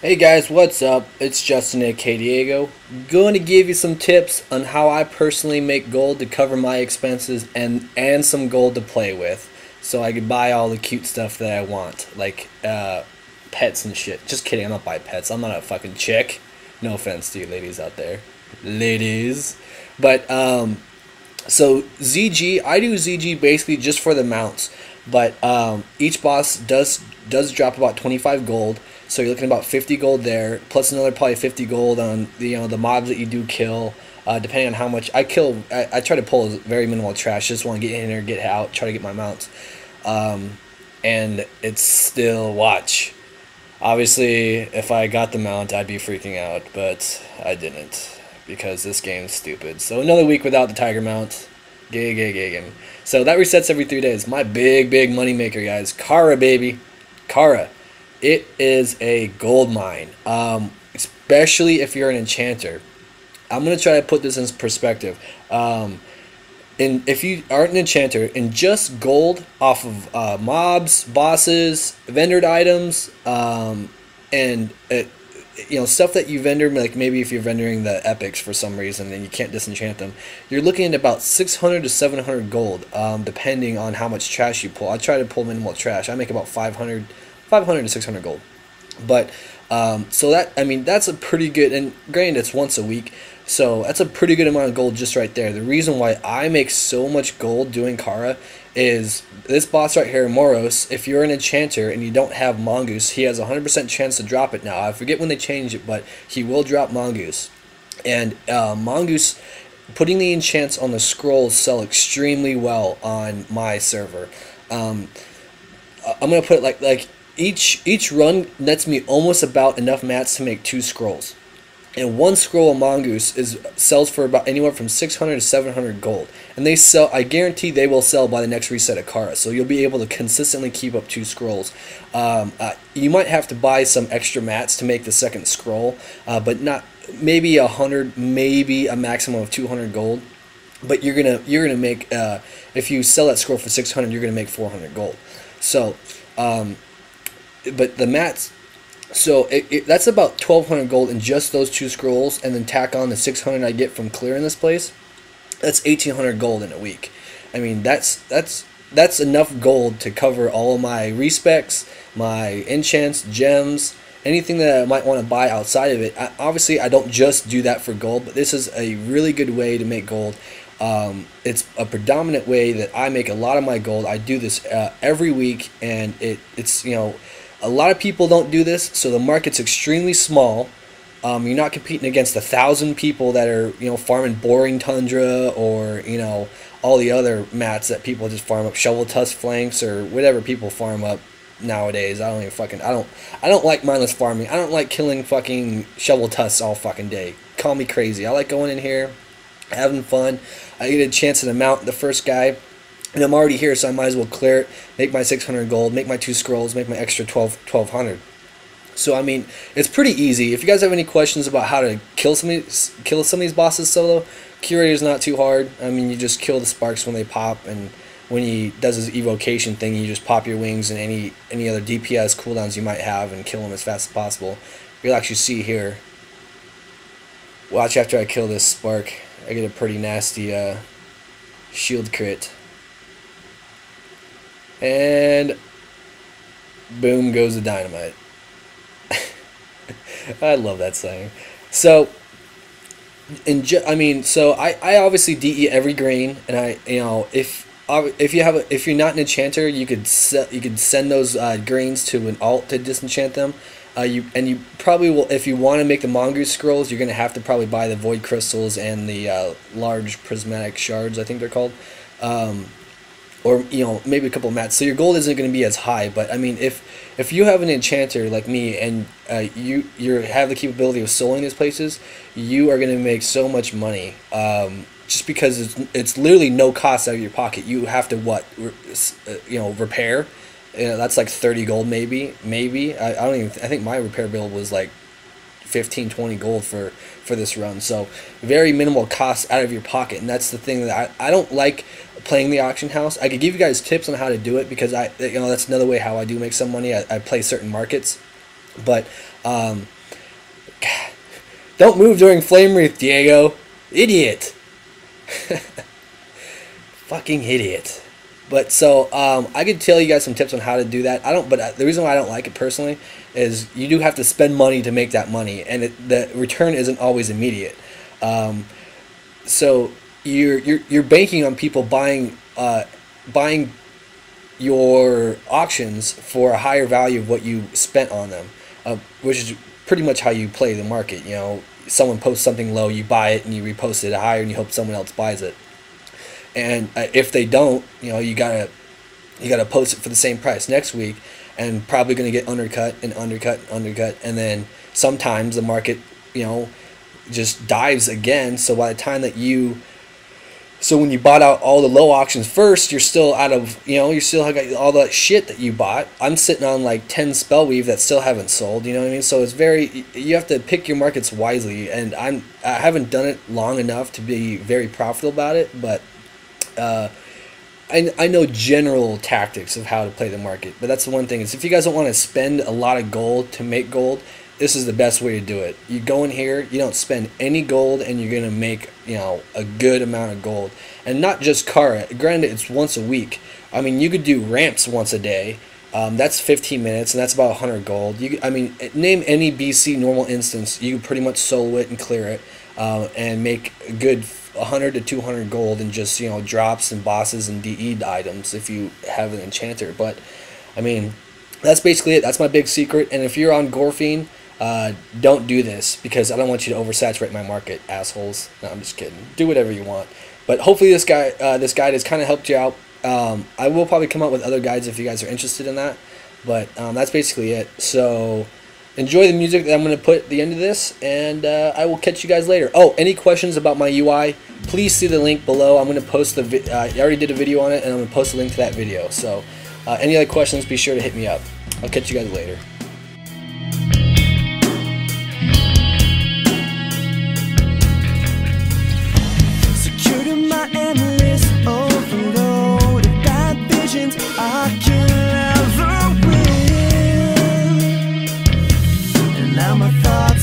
Hey guys, what's up? It's Justin aka Diego. Going to give you some tips on how I personally make gold to cover my expenses and some gold to play with, so I can buy all the cute stuff that I want, like pets and shit. Just kidding, I'm not buying pets. I'm not a fucking chick. No offense to you ladies out there, ladies. But so ZG, I do ZG basically just for the mounts, but each boss does drop about 25 gold, so you're looking at about 50 gold there, plus another probably 50 gold on the mobs that you do kill. Depending on how much I kill, I try to pull very minimal trash. Just want to get in there, get out, try to get my mounts, and it's still watch. Obviously, if I got the mount, I'd be freaking out, but I didn't because this game's stupid. So another week without the tiger mount. Gay, gay, gay, gay. So that resets every 3 days. My big money maker, guys. Kara, baby. Kara. It is a gold mine. Especially if you're an enchanter. I'm going to try to put this in perspective. And if you aren't an enchanter, and just gold off of mobs, bosses, vendored items, and stuff that you vendor, like maybe if you're vendoring the epics for some reason and you can't disenchant them, you're looking at about 600 to 700 gold, depending on how much trash you pull. I try to pull minimal trash. I make about 500 to 600 gold. But so that, I mean, that's a pretty good, and granted it's once a week, so that's a pretty good amount of gold just right there. The reason why I make so much gold doing Kara is this boss right here, Moros. If you're an enchanter and you don't have Mongoose, he has a 100% chance to drop it now. I forget when they changed it, but he will drop Mongoose. And Mongoose, putting the enchants on the scrolls sell extremely well on my server. I'm gonna put it like each run nets me almost about enough mats to make 2 scrolls. And 1 scroll of Mongoose sells for about anywhere from 600 to 700 gold. And they sell, I guarantee they will sell by the next reset of Kara. So you'll be able to consistently keep up 2 scrolls. You might have to buy some extra mats to make the second scroll, but not, maybe 100, maybe a maximum of 200 gold. But you're gonna make, if you sell that scroll for 600, you're gonna make 400 gold. So, but the mats. So that's about 1,200 gold in just those 2 scrolls, and then tack on the 600 I get from clearing this place. That's 1,800 gold in a week. I mean, that's enough gold to cover all of my respecs, my enchants, gems, anything that I might want to buy outside of it. Obviously, I don't just do that for gold, but this is a really good way to make gold. It's a predominant way that I make a lot of my gold. I do this every week, and it's a lot of people don't do this, so the market's extremely small. You're not competing against 1,000 people that are farming boring tundra, or all the other mats that people just farm up, shovel tusk flanks or whatever people farm up nowadays. I don't like mindless farming. I don't like killing fucking shovel tusks all fucking day. Call me crazy. I like going in here, having fun. I get a chance to mount the first guy, and I'm already here, so I might as well clear it, make my 600 gold, make my 2 scrolls, make my extra 1,200. So I mean, it's pretty easy. If you guys have any questions about how to kill some of these bosses solo, Curator's not too hard. I mean, you just kill the sparks when they pop, and when he does his evocation thing, you just pop your wings and any other DPS cooldowns you might have and kill him as fast as possible. You'll actually see here. Watch after I kill this spark. I get a pretty nasty shield crit. And boom goes the dynamite. I love that saying. So, I obviously DE every grain, and if you're not an enchanter, you could send those grains to an alt to disenchant them. You probably will, if you want to make the mongoose scrolls, you're gonna have to probably buy the void crystals and the large prismatic shards, I think they're called. Or maybe a couple of mats, so your gold isn't going to be as high. But I mean, if you have an enchanter like me, and you have the capability of soloing these places, you are going to make so much money. Just because it's literally no cost out of your pocket. You have to repair. That's like 30 gold maybe. I think my repair bill was like 15-20 gold for this run, so very minimal cost out of your pocket. And that's the thing that I don't like playing the auction house. I could give you guys tips on how to do it, because that's another way how I do make some money. I play certain markets, but Don't move during Flame Wreath, Diego. Idiot. Fucking idiot. But so I could tell you guys some tips on how to do that. I don't, but the reason why I don't like it personally is you do have to spend money to make that money, and the return isn't always immediate. So you're banking on people buying your auctions for a higher value of what you spent on them, which is pretty much how you play the market. You know, someone posts something low, you buy it, and you repost it higher, and you hope someone else buys it. And if they don't, you know, you gotta post it for the same price next week, and probably gonna get undercut, and then sometimes the market, you know, just dives again. So by the time that so when you bought out all the low auctions first, you're still out of, you know, you still got all that shit that you bought. I'm sitting on like 10 Spellweave that still haven't sold, you know what I mean? So it's you have to pick your markets wisely, and I haven't done it long enough to be very profitable about it, but I know general tactics of how to play the market. But that's the one thing, is if you guys don't want to spend a lot of gold to make gold, this is the best way to do it. You go in here, you don't spend any gold, and you're gonna make, you know, a good amount of gold. And not just Kara. Granted, it's once a week. I mean, you could do ramps once a day. That's 15 minutes, and that's about 100 gold. I mean, name any BC normal instance, you can pretty much solo it and clear it, and make a good 100 to 200 gold in just, you know, drops and bosses and DE items if you have an enchanter. But I mean, that's basically it. That's my big secret. And if you're on Gorfine, don't do this, because I don't want you to oversaturate my market, assholes. No, I'm just kidding. Do whatever you want. But hopefully this guide has kind of helped you out. I will probably come out with other guides if you guys are interested in that. But that's basically it. So enjoy the music that I'm going to put at the end of this, and I will catch you guys later. Oh, any questions about my UI, please see the link below. I'm going to post I already did a video on it, and I'm going to post a link to that video. So any other questions, be sure to hit me up. I'll catch you guys later. Secured in my endless overload of bad visions, I can never win. And now my thoughts